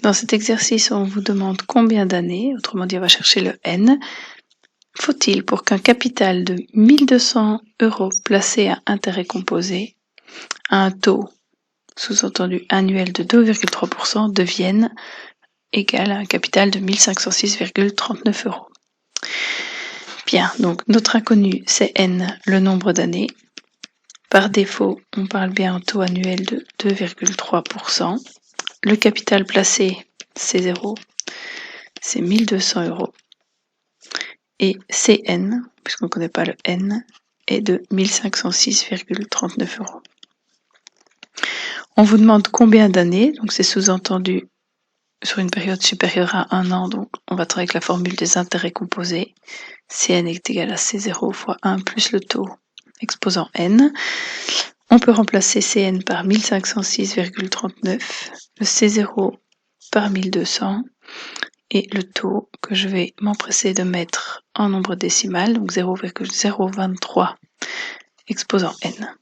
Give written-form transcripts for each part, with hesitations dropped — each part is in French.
Dans cet exercice, on vous demande combien d'années, autrement dit, on va chercher le N, faut-il pour qu'un capital de 1200 € placé à intérêt composé, à un taux, sous-entendu annuel de 2,3%, devienne égal à un capital de 1506,39 €. Bien, donc notre inconnu, c'est N, le nombre d'années. Par défaut, on parle bien en taux annuel de 2,3%. Le capital placé, c'est 0, c'est 1200 €. Et Cn, puisqu'on ne connaît pas le N, est de 1506,39 €. On vous demande combien d'années, donc c'est sous-entendu sur une période supérieure à 1 an, donc on va travailler avec la formule des intérêts composés. Cn est égal à C0 fois 1 plus le taux exposant N. On peut remplacer Cn par 1506,39, le C0 par 1200 et le taux que je vais m'empresser de mettre en nombre décimal, donc 0,023 exposant N.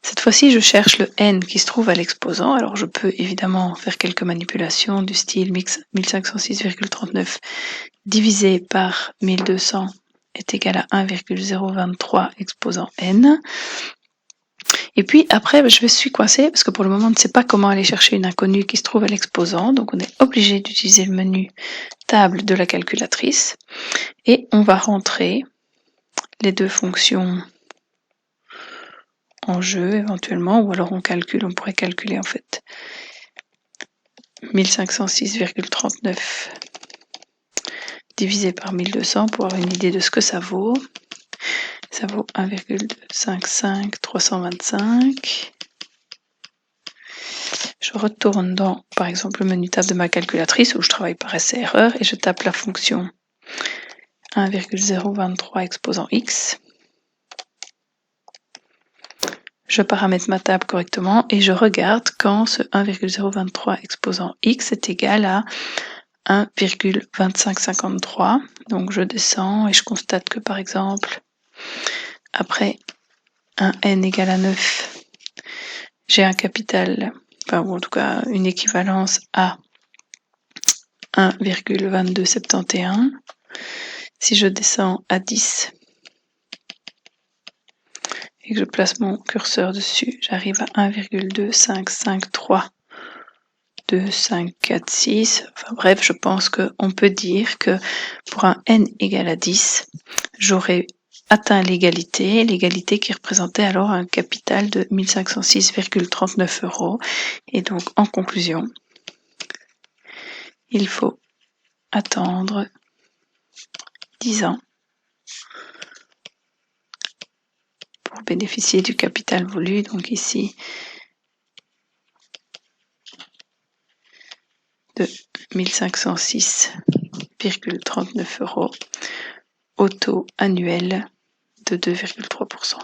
Cette fois-ci, je cherche le N qui se trouve à l'exposant. Alors, je peux évidemment faire quelques manipulations du style 1506,39 divisé par 1200 est égal à 1,023 exposant N. Et puis après, je suis coincée parce que pour le moment, on ne sait pas comment aller chercher une inconnue qui se trouve à l'exposant. Donc, on est obligé d'utiliser le menu table de la calculatrice et on va rentrer les deux fonctions en jeu éventuellement, ou alors on pourrait calculer en fait 1506,39 divisé par 1200 pour avoir une idée de ce que ça vaut. Ça vaut 1,55325. Je retourne dans, par exemple, le menu table de ma calculatrice où je travaille par essai-erreur et je tape la fonction 1,023 exposant x. Je paramètre ma table correctement et je regarde quand ce 1,023 exposant x est égal à 1,2553. Donc je descends et je constate que par exemple, après un n égale à 9, j'ai un capital, enfin ou en tout cas une équivalence à 1,2271. Si je descends à 10 et que je place mon curseur dessus, j'arrive à 1,25532546. Enfin bref, je pense qu'on peut dire que pour un n égale à 10, j'aurais atteint l'égalité qui représentait alors un capital de 1506,39 €. Et donc, en conclusion, il faut attendre 10 ans pour bénéficier du capital voulu. Donc ici, de 1506,39 € au taux annuel de 2,3%.